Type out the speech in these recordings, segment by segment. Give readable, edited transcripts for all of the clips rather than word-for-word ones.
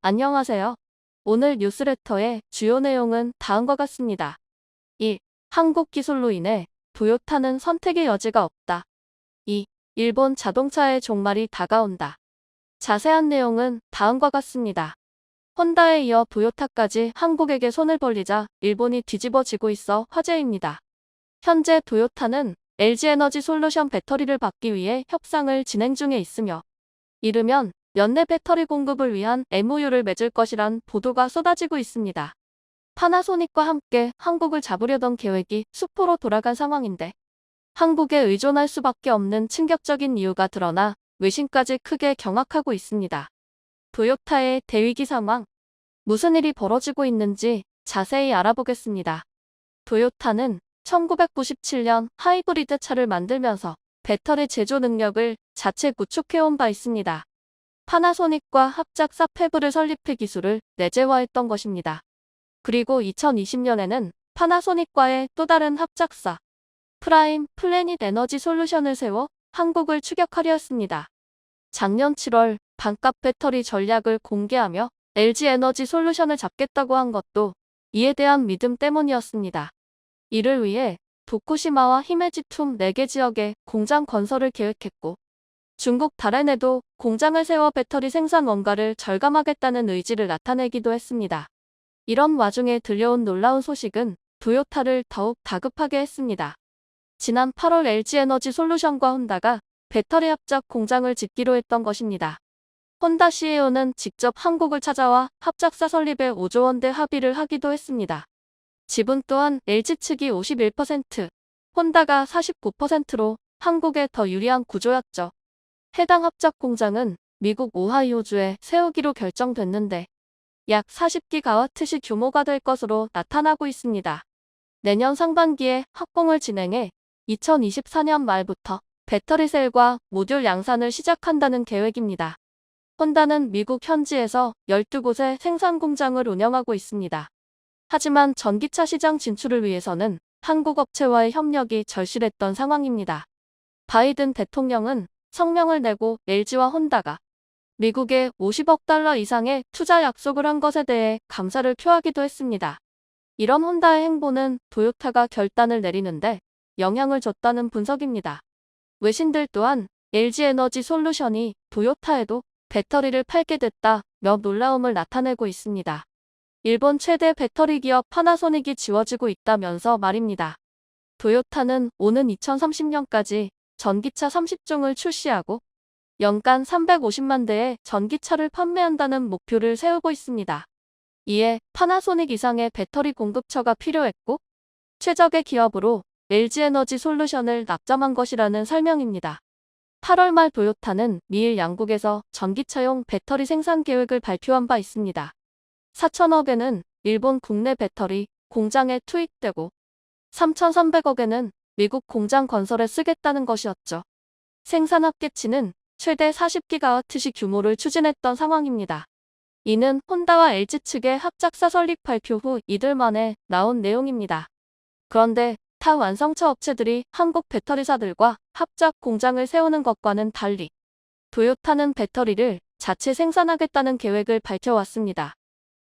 안녕하세요. 오늘 뉴스레터의 주요 내용은 다음과 같습니다. 1. 한국 기술로 인해 도요타는 선택의 여지가 없다. 2. 일본 자동차의 종말이 다가온다. 자세한 내용은 다음과 같습니다. 혼다에 이어 도요타까지 한국에게 손을 벌리자 일본이 뒤집어지고 있어 화제입니다. 현재 도요타는 LG에너지솔루션 배터리를 받기 위해 협상을 진행 중에 있으며 이르면 연내 배터리 공급을 위한 MOU를 맺을 것이란 보도가 쏟아지고 있습니다. 파나소닉과 함께 한국을 잡으려던 계획이 수포로 돌아간 상황인데 한국에 의존할 수밖에 없는 충격적인 이유가 드러나 외신까지 크게 경악하고 있습니다. 도요타의 대위기 상황, 무슨 일이 벌어지고 있는지 자세히 알아보겠습니다. 도요타는 1997년 하이브리드 차를 만들면서 배터리 제조 능력을 자체 구축해온 바 있습니다. 파나소닉과 합작 사페브를 설립해 기술을 내재화했던 것입니다. 그리고 2020년에는 파나소닉과의 또 다른 합작사 프라임 플래닛 에너지 솔루션을 세워 한국을 추격하려 했습니다. 작년 7월 반값 배터리 전략을 공개하며 LG 에너지 솔루션을 잡겠다고 한 것도 이에 대한 믿음 때문이었습니다. 이를 위해 도쿠시마와 히메지툼 4개 지역에 공장 건설을 계획했고 중국 다롄에도 공장을 세워 배터리 생산 원가를 절감하겠다는 의지를 나타내기도 했습니다. 이런 와중에 들려온 놀라운 소식은 도요타를 더욱 다급하게 했습니다. 지난 8월 LG에너지 솔루션과 혼다가 배터리 합작 공장을 짓기로 했던 것입니다. 혼다 CEO는 직접 한국을 찾아와 합작사 설립에 5조 원대 합의를 하기도 했습니다. 지분 또한 LG 측이 51%, 혼다가 49%로 한국에 더 유리한 구조였죠. 해당 합작 공장은 미국 오하이오주에 세우기로 결정됐는데 약 40기가와트시 규모가 될 것으로 나타나고 있습니다. 내년 상반기에 확공을 진행해 2024년 말부터 배터리 셀과 모듈 양산을 시작한다는 계획입니다. 혼다는 미국 현지에서 12곳의 생산 공장을 운영하고 있습니다. 하지만 전기차 시장 진출을 위해서는 한국 업체와의 협력이 절실했던 상황입니다. 바이든 대통령은 성명을 내고 LG와 혼다가 미국에 50억 달러 이상의 투자 약속을 한 것에 대해 감사를 표하기도 했습니다. 이런 혼다의 행보는 도요타가 결단을 내리는데 영향을 줬다는 분석입니다. 외신들 또한 LG에너지 솔루션이 도요타에도 배터리를 팔게 됐다며 놀라움을 나타내고 있습니다. 일본 최대 배터리 기업 파나소닉이 지워지고 있다면서 말입니다. 도요타는 오는 2030년까지 전기차 30종을 출시하고 연간 350만 대의 전기차를 판매한다는 목표를 세우고 있습니다. 이에 파나소닉 이상의 배터리 공급처가 필요했고 최적의 기업으로 LG에너지 솔루션을 낙점한 것이라는 설명입니다. 8월 말 도요타는 미일 양국에서 전기차용 배터리 생산 계획을 발표한 바 있습니다. 4천억에는 일본 국내 배터리 공장에 투입되고 3,300억에는 미국 공장 건설에 쓰겠다는 것이었죠. 생산 합계치는 최대 40기가와트시 규모를 추진했던 상황입니다. 이는 혼다와 LG 측의 합작사 설립 발표 후 이틀 만에 나온 내용입니다. 그런데 타 완성차 업체들이 한국 배터리사들과 합작 공장을 세우는 것과는 달리 도요타는 배터리를 자체 생산하겠다는 계획을 밝혀왔습니다.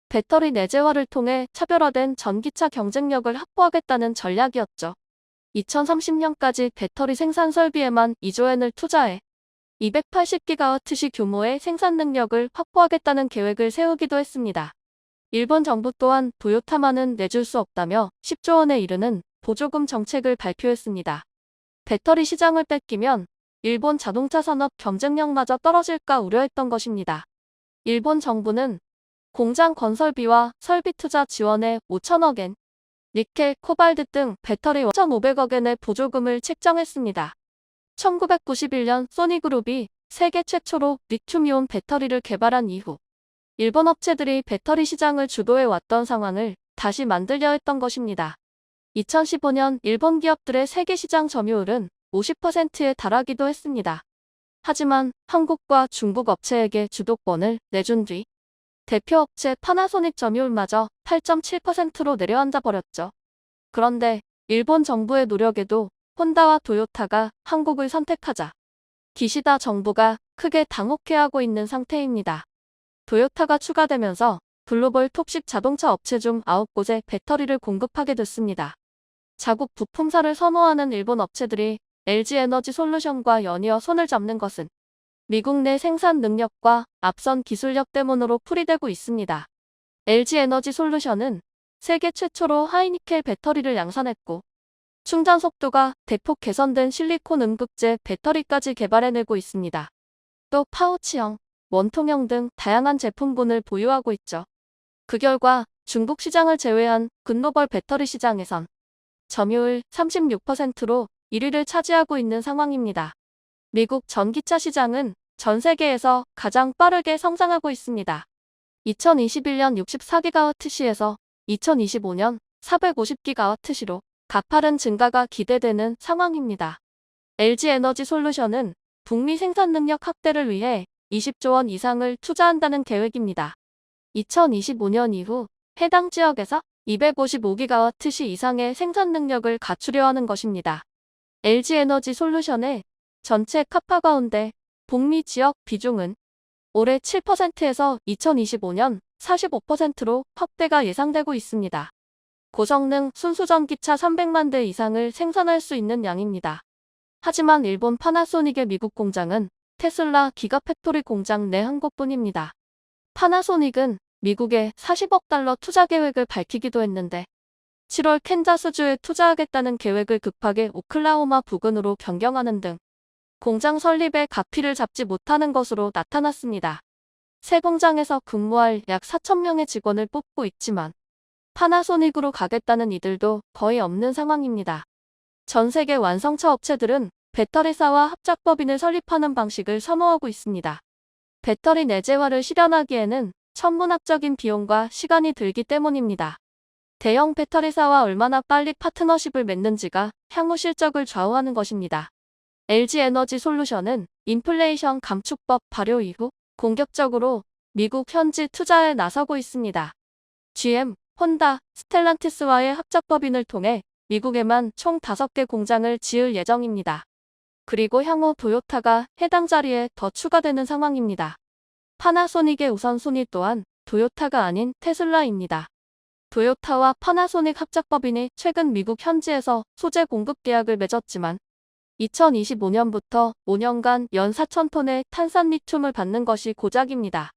배터리 내재화를 통해 차별화된 전기차 경쟁력을 확보하겠다는 전략이었죠. 2030년까지 배터리 생산 설비에만 2조엔을 투자해 280기가와트시 규모의 생산 능력을 확보하겠다는 계획을 세우기도 했습니다. 일본 정부 또한 도요타만은 내줄 수 없다며 10조 원에 이르는 보조금 정책을 발표했습니다. 배터리 시장을 뺏기면 일본 자동차 산업 경쟁력마저 떨어질까 우려했던 것입니다. 일본 정부는 공장 건설비와 설비 투자 지원에 5천억엔, 니켈, 코발트 등 배터리 1,500억엔의 보조금을 책정했습니다. 1991년 소니그룹이 세계 최초로 리튬이온 배터리를 개발한 이후 일본 업체들이 배터리 시장을 주도해 왔던 상황을 다시 만들려 했던 것입니다. 2015년 일본 기업들의 세계 시장 점유율은 50%에 달하기도 했습니다. 하지만 한국과 중국 업체에게 주도권을 내준 뒤 대표 업체 파나소닉 점유율마저 8.7%로 내려앉아 버렸죠. 그런데 일본 정부의 노력에도 혼다와 도요타가 한국을 선택하자 기시다 정부가 크게 당혹해하고 있는 상태입니다. 도요타가 추가되면서 글로벌 톱10 자동차 업체 중 9곳에 배터리를 공급하게 됐습니다. 자국 부품사를 선호하는 일본 업체들이 LG에너지솔루션과 연이어 손을 잡는 것은 미국 내 생산 능력과 앞선 기술력 때문으로 풀이되고 있습니다. LG에너지솔루션은 세계 최초로 하이니켈 배터리를 양산했고 충전 속도가 대폭 개선된 실리콘 음극재 배터리까지 개발해내고 있습니다. 또 파우치형, 원통형 등 다양한 제품군을 보유하고 있죠. 그 결과 중국 시장을 제외한 글로벌 배터리 시장에선 점유율 36%로 1위를 차지하고 있는 상황입니다. 미국 전기차 시장은 전 세계에서 가장 빠르게 성장하고 있습니다. 2021년 64GWh-시에서 2025년 450GWh-시로 가파른 증가가 기대되는 상황입니다. LG에너지솔루션은 북미 생산 능력 확대를 위해 20조 원 이상을 투자한다는 계획입니다. 2025년 이후 해당 지역에서 255GWh 이상의 생산 능력을 갖추려 하는 것입니다. LG에너지솔루션의 전체 카파 가운데 북미 지역 비중은 올해 7%에서 2025년 45%로 확대가 예상되고 있습니다. 고성능 순수전기차 300만 대 이상을 생산할 수 있는 양입니다. 하지만 일본 파나소닉의 미국 공장은 테슬라 기가팩토리 공장 내 한 곳뿐입니다. 파나소닉은 미국에 40억 달러 투자 계획을 밝히기도 했는데 7월 캔자스주에 투자하겠다는 계획을 급하게 오클라호마 부근으로 변경하는 등 공장 설립에 가피를 잡지 못하는 것으로 나타났습니다. 새 공장에서 근무할 약 4,000명의 직원을 뽑고 있지만 파나소닉으로 가겠다는 이들도 거의 없는 상황입니다. 전 세계 완성차 업체들은 배터리사와 합작법인을 설립하는 방식을 선호하고 있습니다. 배터리 내재화를 실현하기에는 천문학적인 비용과 시간이 들기 때문입니다. 대형 배터리사와 얼마나 빨리 파트너십을 맺는지가 향후 실적을 좌우하는 것입니다. LG에너지솔루션은 인플레이션 감축법 발효 이후 공격적으로 미국 현지 투자에 나서고 있습니다. GM, 혼다, 스텔란티스와의 합작법인을 통해 미국에만 총 5개 공장을 지을 예정입니다. 그리고 향후 도요타가 해당 자리에 더 추가되는 상황입니다. 파나소닉의 우선순위 또한 도요타가 아닌 테슬라입니다. 도요타와 파나소닉 합작법인이 최근 미국 현지에서 소재 공급 계약을 맺었지만 2025년부터 5년간 연 4,000톤의 탄산 리튬을 받는 것이 고작입니다.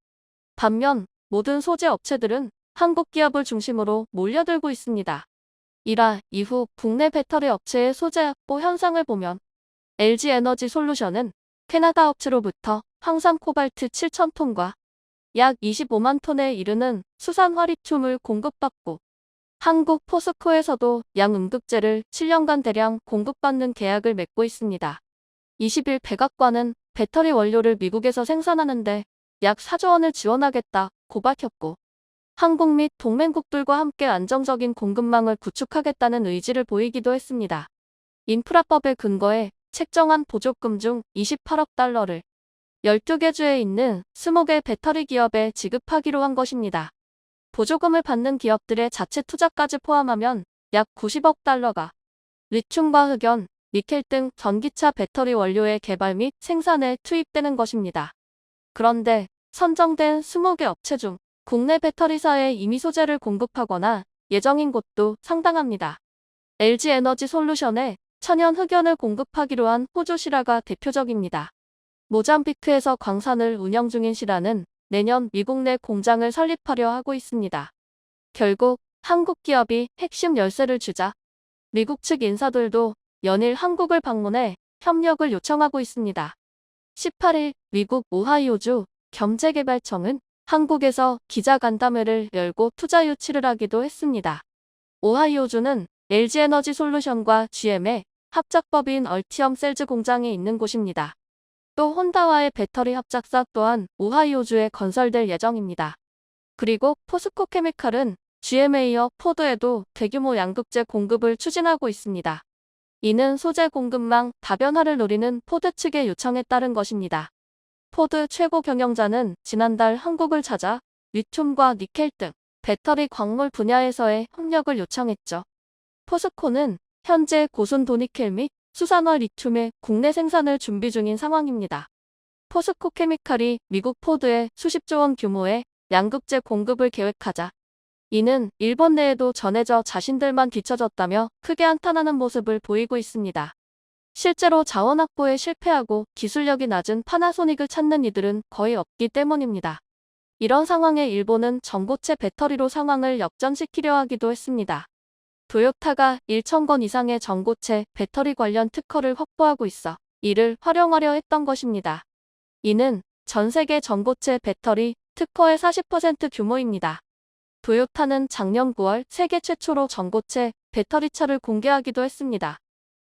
반면 모든 소재 업체들은 한국 기업을 중심으로 몰려들고 있습니다. 이라 이후 국내 배터리 업체의 소재 확보 현상을 보면 LG에너지솔루션은 캐나다 업체로부터 황산 코발트 7,000톤과 약 25만 톤에 이르는 수산화 리튬을 공급받고 한국 포스코에서도 양음극재를 7년간 대량 공급받는 계약을 맺고 있습니다. 20일 백악관은 배터리 원료를 미국에서 생산하는데 약 4조 원을 지원하겠다고 밝혔고 한국 및 동맹국들과 함께 안정적인 공급망을 구축하겠다는 의지를 보이기도 했습니다. 인프라법에 근거해 책정한 보조금 중 28억 달러를 12개 주에 있는 20개 배터리 기업에 지급하기로 한 것입니다. 보조금을 받는 기업들의 자체 투자까지 포함하면 약 90억 달러가 리튬과 흑연, 니켈 등 전기차 배터리 원료의 개발 및 생산에 투입되는 것입니다. 그런데 선정된 20개 업체 중 국내 배터리사에 이미 소재를 공급하거나 예정인 곳도 상당합니다. LG에너지솔루션에 천연 흑연을 공급하기로 한 호주 시라가 대표적입니다. 모잠비크에서 광산을 운영 중인 시라는 내년 미국 내 공장을 설립하려 하고 있습니다. 결국 한국 기업이 핵심 열쇠를 주자 미국 측 인사들도 연일 한국을 방문해 협력을 요청하고 있습니다. 18일 미국 오하이오주 경제개발청은 한국에서 기자간담회를 열고 투자 유치를 하기도 했습니다. 오하이오주는 LG에너지솔루션과 GM의 합작법인 얼티엄 셀즈 공장이 있는 곳입니다. 또 혼다와의 배터리 합작사 또한 오하이오주에 건설될 예정입니다. 그리고 포스코 케미칼은 GM에 이어 포드에도 대규모 양극재 공급을 추진하고 있습니다. 이는 소재 공급망 다변화를 노리는 포드 측의 요청에 따른 것입니다. 포드 최고 경영자는 지난달 한국을 찾아 리튬과 니켈 등 배터리 광물 분야에서의 협력을 요청했죠. 포스코는 현재 고순도 니켈 및 수산화 리튬의 국내 생산을 준비 중인 상황입니다. 포스코 케미칼이 미국 포드에 수십조 원 규모의 양극재 공급을 계획하자 이는 일본 내에도 전해져 자신들만 뒤처졌다며 크게 한탄하는 모습을 보이고 있습니다. 실제로 자원 확보에 실패하고 기술력이 낮은 파나소닉을 찾는 이들은 거의 없기 때문입니다. 이런 상황에 일본은 전고체 배터리로 상황을 역전시키려 하기도 했습니다. 도요타가 1,000건 이상의 전고체 배터리 관련 특허를 확보하고 있어 이를 활용하려 했던 것입니다. 이는 전 세계 전고체 배터리 특허의 40% 규모입니다. 도요타는 작년 9월 세계 최초로 전고체 배터리차를 공개하기도 했습니다.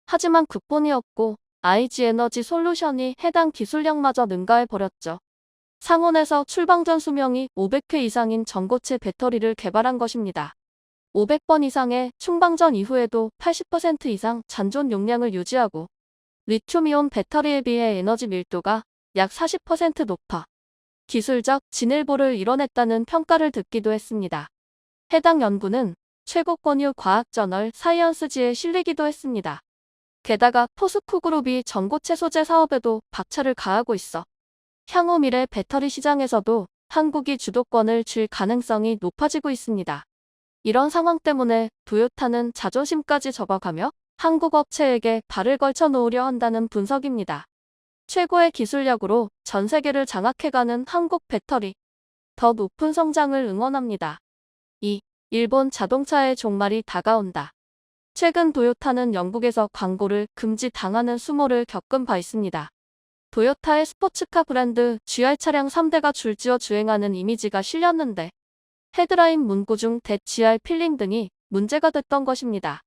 하지만 극본이 없고 IG 에너지 솔루션이 해당 기술력마저 능가해버렸죠. 상온에서 출방전 수명이 500회 이상인 전고체 배터리를 개발한 것입니다. 500번 이상의 충방전 이후에도 80% 이상 잔존 용량을 유지하고 리튬이온 배터리에 비해 에너지 밀도가 약 40% 높아 기술적 진일보를 이뤄냈다는 평가를 듣기도 했습니다. 해당 연구는 최고권유 과학저널 사이언스지에 실리기도 했습니다. 게다가 포스코 그룹이 전고체 소재 사업에도 박차를 가하고 있어 향후 미래 배터리 시장에서도 한국이 주도권을 쥘 가능성이 높아지고 있습니다. 이런 상황 때문에 도요타는 자존심까지 접어가며 한국 업체에게 발을 걸쳐 놓으려 한다는 분석입니다. 최고의 기술력으로 전 세계를 장악해가는 한국 배터리. 더 높은 성장을 응원합니다. 2. 일본 자동차의 종말이 다가온다. 최근 도요타는 영국에서 광고를 금지당하는 수모를 겪은 바 있습니다. 도요타의 스포츠카 브랜드 GR 차량 3대가 줄지어 주행하는 이미지가 실렸는데 헤드라인 문구 중 대 GR 필링 등이 문제가 됐던 것입니다.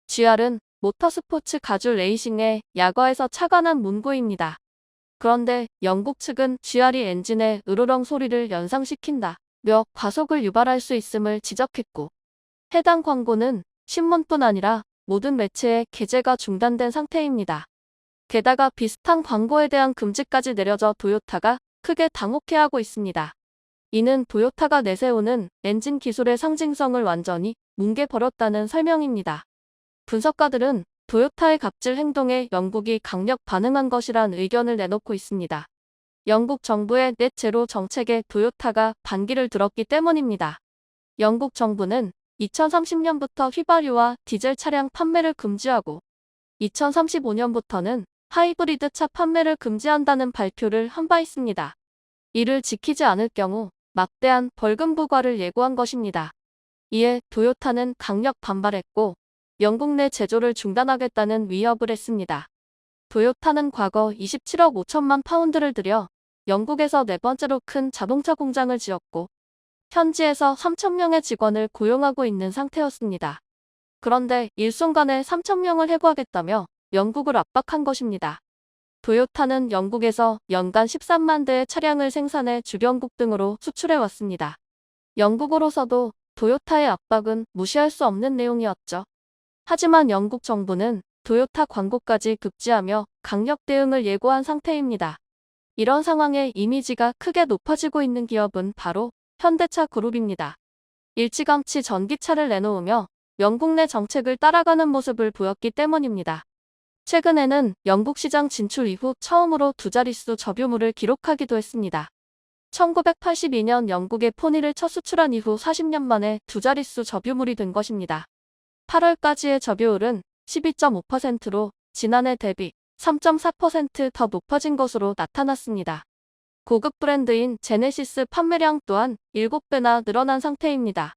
GR은 모터스포츠 가주 레이싱의 야거에서 착안한 문구입니다. 그런데 영국 측은 GR이 엔진의 으르렁 소리를 연상시킨다며 과속을 유발할 수 있음을 지적했고 해당 광고는 신문뿐 아니라 모든 매체의 게재가 중단된 상태입니다. 게다가 비슷한 광고에 대한 금지까지 내려져 도요타가 크게 당혹해하고 있습니다. 이는 도요타가 내세우는 엔진 기술의 상징성을 완전히 뭉개버렸다는 설명입니다. 분석가들은 도요타의 갑질 행동에 영국이 강력 반응한 것이란 의견을 내놓고 있습니다. 영국 정부의 넷 제로 정책에 도요타가 반기를 들었기 때문입니다. 영국 정부는 2030년부터 휘발유와 디젤 차량 판매를 금지하고 2035년부터는 하이브리드 차 판매를 금지한다는 발표를 한 바 있습니다. 이를 지키지 않을 경우 막대한 벌금 부과를 예고한 것입니다. 이에 도요타는 강력 반발했고 영국 내 제조를 중단하겠다는 위협을 했습니다. 도요타는 과거 27억 5천만 파운드를 들여 영국에서 네 번째로 큰 자동차 공장을 지었고 현지에서 3,000명의 직원을 고용하고 있는 상태였습니다. 그런데 일순간에 3,000명을 해고하겠다며 영국을 압박한 것입니다. 도요타는 영국에서 연간 13만 대의 차량을 생산해 주변국 등으로 수출해왔습니다. 영국으로서도 도요타의 압박은 무시할 수 없는 내용이었죠. 하지만 영국 정부는 도요타 광고까지 급지하며 강력 대응을 예고한 상태입니다. 이런 상황에 이미지가 크게 높아지고 있는 기업은 바로 현대차 그룹입니다. 일찌감치 전기차를 내놓으며 영국 내 정책을 따라가는 모습을 보였기 때문입니다. 최근에는 영국 시장 진출 이후 처음으로 두 자릿수 점유율을 기록하기도 했습니다. 1982년 영국에 포니를 첫 수출한 이후 40년 만에 두 자릿수 점유율이 된 것입니다. 8월까지의 점유율은 12.5%로 지난해 대비 3.4% 더 높아진 것으로 나타났습니다. 고급 브랜드인 제네시스 판매량 또한 7배나 늘어난 상태입니다.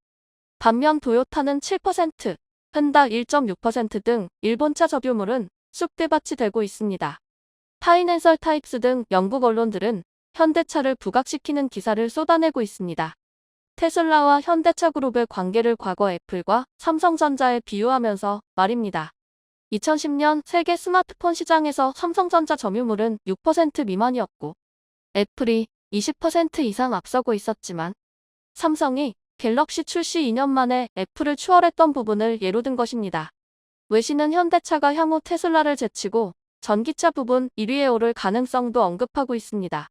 반면 도요타는 7%, 혼다 1.6% 등 일본차 점유율은 쑥대밭이 되고 있습니다. 파이낸셜 타입스 등 영국 언론들은 현대차를 부각시키는 기사를 쏟아내고 있습니다. 테슬라와 현대차 그룹의 관계를 과거 애플과 삼성전자에 비유하면서 말입니다. 2010년 세계 스마트폰 시장에서 삼성전자 점유율은 6% 미만이었고 애플이 20% 이상 앞서고 있었지만 삼성이 갤럭시 출시 2년 만에 애플을 추월했던 부분을 예로 든 것입니다. 외신은 현대차가 향후 테슬라를 제치고 전기차 부분 1위에 오를 가능성도 언급하고 있습니다.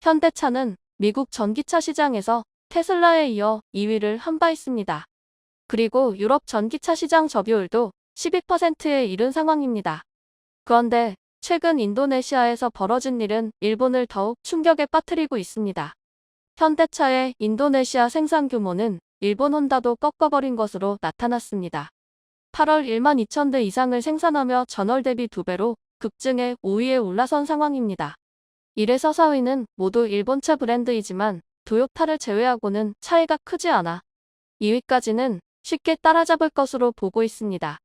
현대차는 미국 전기차 시장에서 테슬라에 이어 2위를 한 바 있습니다. 그리고 유럽 전기차 시장 점유율도 12%에 이른 상황입니다. 그런데 최근 인도네시아에서 벌어진 일은 일본을 더욱 충격에 빠뜨리고 있습니다. 현대차의 인도네시아 생산 규모는 일본 혼다도 꺾어버린 것으로 나타났습니다. 8월 1만 2천 대 이상을 생산하며 전월 대비 2배로 급증해 5위에 올라선 상황입니다. 1에서 4위는 모두 일본차 브랜드이지만 도요타를 제외하고는 차이가 크지 않아 2위까지는 쉽게 따라잡을 것으로 보고 있습니다.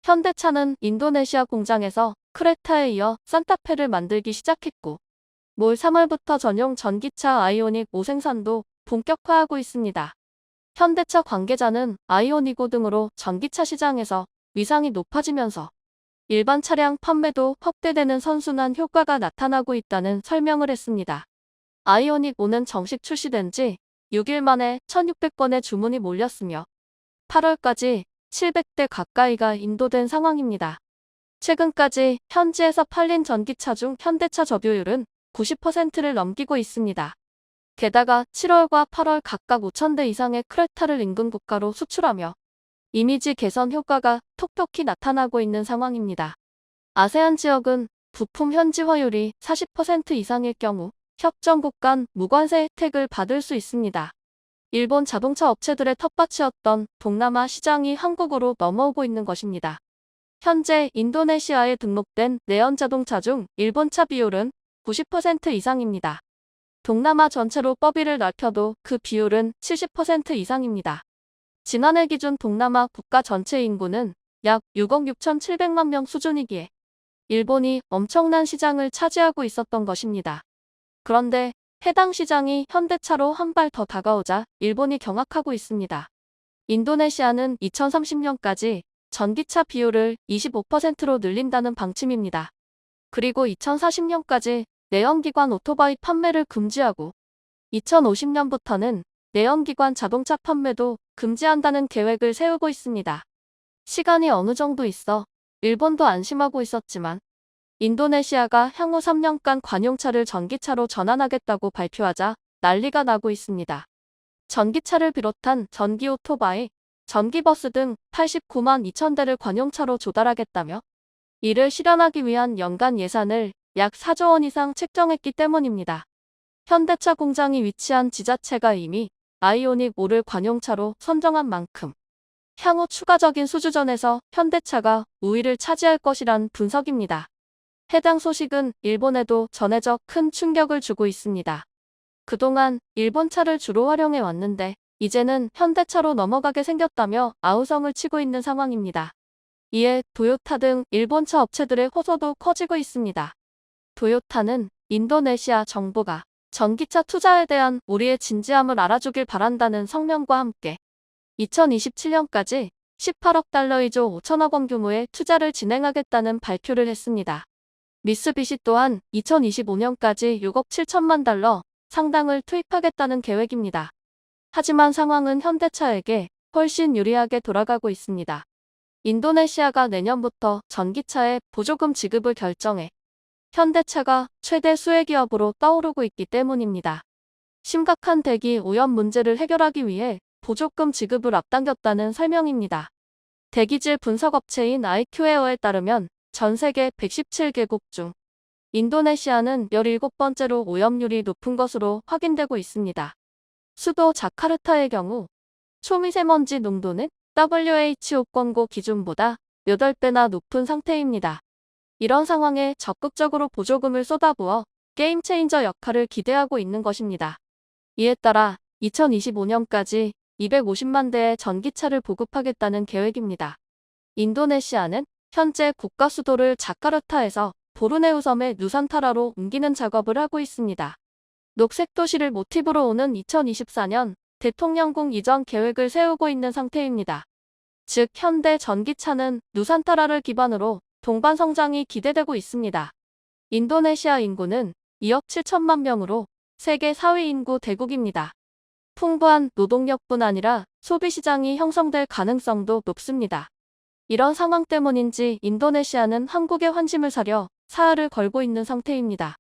현대차는 인도네시아 공장에서 크레타에 이어 산타페를 만들기 시작했고 올 3월부터 전용 전기차 아이오닉 5 생산도 본격화하고 있습니다. 현대차 관계자는 아이오닉 5 등으로 전기차 시장에서 위상이 높아지면서 일반 차량 판매도 확대되는 선순환 효과가 나타나고 있다는 설명을 했습니다. 아이오닉 5는 정식 출시된 지 6일 만에 1,600건의 주문이 몰렸으며 8월까지 700대 가까이가 인도된 상황입니다. 최근까지 현지에서 팔린 전기차 중 현대차 접유율은 90%를 넘기고 있습니다. 게다가 7월과 8월 각각 5,000대 이상의 크레타를 인근 국가로 수출하며 이미지 개선 효과가 톡톡히 나타나고 있는 상황입니다. 아세안 지역은 부품 현지화율이 40% 이상일 경우 협정국 간 무관세 혜택을 받을 수 있습니다. 일본 자동차 업체들의 텃밭이었던 동남아 시장이 한국으로 넘어오고 있는 것입니다. 현재 인도네시아에 등록된 내연 자동차 중 일본차 비율은 90% 이상입니다. 동남아 전체로 범위를 넓혀도 그 비율은 70% 이상입니다. 지난해 기준 동남아 국가 전체 인구는 약 6억 6,700만 명 수준이기에 일본이 엄청난 시장을 차지하고 있었던 것입니다. 그런데 해당 시장이 현대차로 한 발 더 다가오자 일본이 경악하고 있습니다. 인도네시아는 2030년까지 전기차 비율을 25%로 늘린다는 방침입니다. 그리고 2040년까지 내연기관 오토바이 판매를 금지하고 2050년부터는 내연기관 자동차 판매도 금지한다는 계획을 세우고 있습니다. 시간이 어느 정도 있어 일본도 안심하고 있었지만 인도네시아가 향후 3년간 관용차를 전기차로 전환하겠다고 발표하자 난리가 나고 있습니다. 전기차를 비롯한 전기 오토바이, 전기버스 등 89만 2천 대를 관용차로 조달하겠다며 이를 실현하기 위한 연간 예산을 약 4조 원 이상 책정했기 때문입니다. 현대차 공장이 위치한 지자체가 이미 아이오닉 5를 관용차로 선정한 만큼 향후 추가적인 수주전에서 현대차가 우위를 차지할 것이란 분석입니다. 해당 소식은 일본에도 전해져 큰 충격을 주고 있습니다. 그동안 일본차를 주로 활용해 왔는데 이제는 현대차로 넘어가게 생겼다며 아우성을 치고 있는 상황입니다. 이에 도요타 등 일본차 업체들의 호소도 커지고 있습니다. 도요타는 인도네시아 정부가 전기차 투자에 대한 우리의 진지함을 알아주길 바란다는 성명과 함께 2027년까지 18억 달러 2조 5천억 원 규모의 투자를 진행하겠다는 발표를 했습니다. 미쓰비시 또한 2025년까지 6억 7천만 달러 상당을 투입하겠다는 계획입니다. 하지만 상황은 현대차에게 훨씬 유리하게 돌아가고 있습니다. 인도네시아가 내년부터 전기차에 보조금 지급을 결정해 현대차가 최대 수혜기업으로 떠오르고 있기 때문입니다. 심각한 대기 오염 문제를 해결하기 위해 보조금 지급을 앞당겼다는 설명입니다. 대기질 분석업체인 IQ에어에 따르면 전 세계 117개국 중 인도네시아는 17번째로 오염률이 높은 것으로 확인되고 있습니다. 수도 자카르타의 경우 초미세먼지 농도는 WHO 권고 기준보다 8배나 높은 상태입니다. 이런 상황에 적극적으로 보조금을 쏟아부어 게임 체인저 역할을 기대하고 있는 것입니다. 이에 따라 2025년까지 250만 대의 전기차를 보급하겠다는 계획입니다. 인도네시아는 현재 국가 수도를 자카르타에서 보르네우 섬의 누산타라로 옮기는 작업을 하고 있습니다. 녹색 도시를 모티브로 오는 2024년 대통령궁 이전 계획을 세우고 있는 상태입니다. 즉 현대 전기차는 누산타라를 기반으로 동반 성장이 기대되고 있습니다. 인도네시아 인구는 2억 7천만 명으로 세계 4위 인구 대국입니다. 풍부한 노동력뿐 아니라 소비시장이 형성될 가능성도 높습니다. 이런 상황 때문인지 인도네시아는 한국에 환심을 사려 사활을 걸고 있는 상태입니다.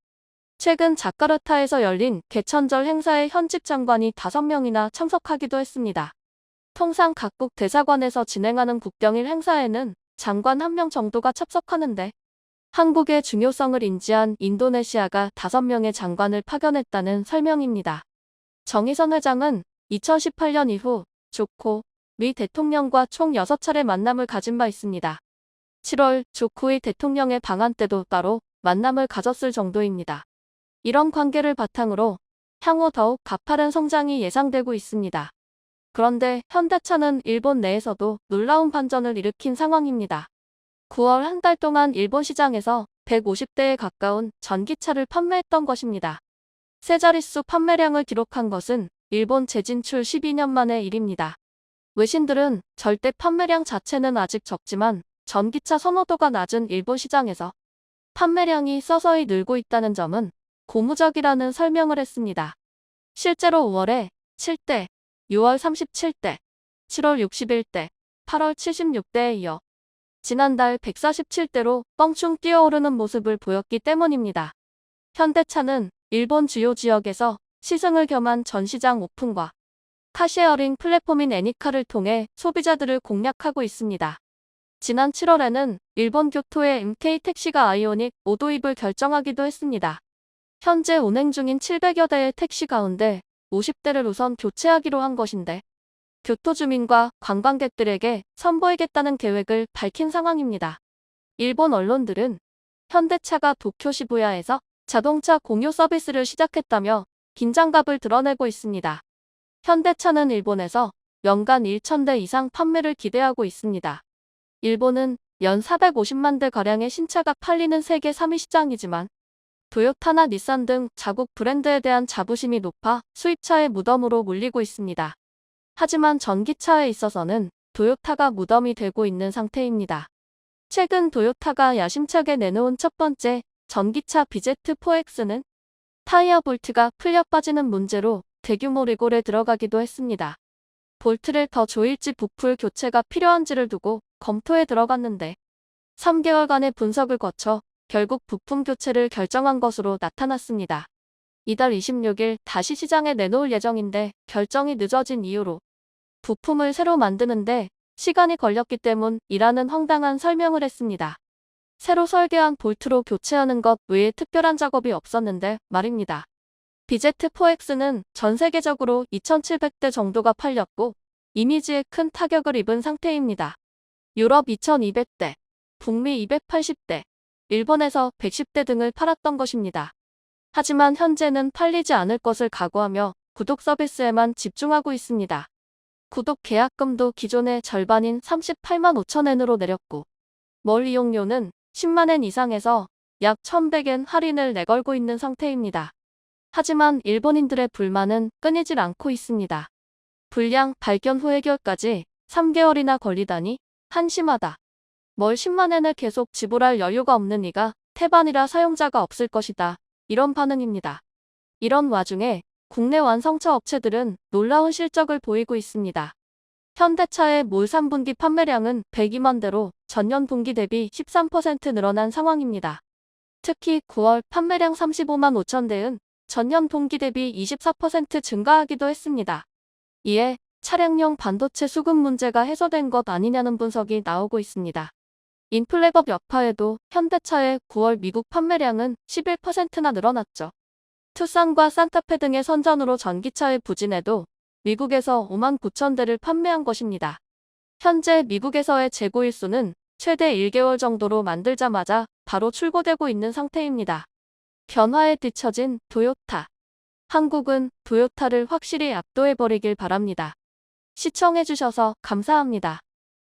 최근 자카르타에서 열린 개천절 행사에 현직 장관이 5명이나 참석하기도 했습니다. 통상 각국 대사관에서 진행하는 국경일 행사에는 장관 1명 정도가 참석하는데 한국의 중요성을 인지한 인도네시아가 5명의 장관을 파견했다는 설명입니다. 정의선 회장은 2018년 이후 조코 미 대통령과 총 6차례 만남을 가진 바 있습니다. 7월 조코이 대통령의 방한 때도 따로 만남을 가졌을 정도입니다. 이런 관계를 바탕으로 향후 더욱 가파른 성장이 예상되고 있습니다. 그런데 현대차는 일본 내에서도 놀라운 반전을 일으킨 상황입니다. 9월 한 달 동안 일본 시장에서 150대에 가까운 전기차를 판매했던 것입니다. 세 자릿수 판매량을 기록한 것은 일본 재진출 12년 만의 일입니다. 외신들은 절대 판매량 자체는 아직 적지만 전기차 선호도가 낮은 일본 시장에서 판매량이 서서히 늘고 있다는 점은 고무적이라는 설명을 했습니다. 실제로 5월에 7대, 6월 37대, 7월 61대, 8월 76대에 이어 지난달 147대로 껑충 뛰어오르는 모습을 보였기 때문입니다. 현대차는 일본 주요 지역에서 시승을 겸한 전시장 오픈과 카시어링 플랫폼인 애니카를 통해 소비자들을 공략하고 있습니다. 지난 7월에는 일본 교토의 MK 택시가 아이오닉 5 도입을 결정하기도 했습니다. 현재 운행 중인 700여 대의 택시 가운데 50대를 우선 교체하기로 한 것인데 교토 주민과 관광객들에게 선보이겠다는 계획을 밝힌 상황입니다. 일본 언론들은 현대차가 도쿄 시부야에서 자동차 공유 서비스를 시작했다며 긴장감을 드러내고 있습니다. 현대차는 일본에서 연간 1,000대 이상 판매를 기대하고 있습니다. 일본은 연 450만 대가량의 신차가 팔리는 세계 3위 시장이지만 도요타나 닛산 등 자국 브랜드에 대한 자부심이 높아 수입차의 무덤으로 몰리고 있습니다. 하지만 전기차에 있어서는 도요타가 무덤이 되고 있는 상태입니다. 최근 도요타가 야심차게 내놓은 첫 번째 전기차 BZ4X는 타이어 볼트가 풀려 빠지는 문제로 대규모 리골에 들어가기도 했습니다. 볼트를 더 조일지 부풀 교체가 필요한지를 두고 검토에 들어갔는데 3개월간의 분석을 거쳐 결국 부품 교체를 결정한 것으로 나타났습니다. 이달 26일 다시 시장에 내놓을 예정인데 결정이 늦어진 이유로 부품을 새로 만드는데 시간이 걸렸기 때문이라는 황당한 설명을 했습니다. 새로 설계한 볼트로 교체하는 것 외에 특별한 작업이 없었는데 말입니다. BZ4X는 전 세계적으로 2,700대 정도가 팔렸고 이미지에 큰 타격을 입은 상태입니다. 유럽 2,200대, 북미 280대, 일본에서 110대 등을 팔았던 것입니다. 하지만 현재는 팔리지 않을 것을 각오하며 구독 서비스에만 집중하고 있습니다. 구독 계약금도 기존의 절반인 38만 5천엔으로 내렸고 멀 이용료는 10만엔 이상에서 약 1,100엔 할인을 내걸고 있는 상태입니다. 하지만 일본인들의 불만은 끊이질 않고 있습니다. 불량 발견 후 해결까지 3개월이나 걸리다니 한심하다. 멀 10만엔을 계속 지불할 여유가 없는 이가 태반이라 사용자가 없을 것이다. 이런 반응입니다. 이런 와중에 국내 완성차 업체들은 놀라운 실적을 보이고 있습니다. 현대차의 올 3분기 판매량은 102만 대로 전년 동기 대비 13% 늘어난 상황입니다. 특히 9월 판매량 35만 5천 대은 전년 동기 대비 24% 증가하기도 했습니다. 이에 차량용 반도체 수급 문제가 해소된 것 아니냐는 분석이 나오고 있습니다. 인플레법 여파에도 현대차의 9월 미국 판매량은 11%나 늘어났죠. 투싼과 산타페 등의 선전으로 전기차의 부진에도 미국에서 5만 9천 대를 판매한 것입니다. 현재 미국에서의 재고 일수는 최대 1개월 정도로 만들자마자 바로 출고되고 있는 상태입니다. 변화에 뒤처진 도요타. 한국은 도요타를 확실히 압도해버리길 바랍니다. 시청해주셔서 감사합니다.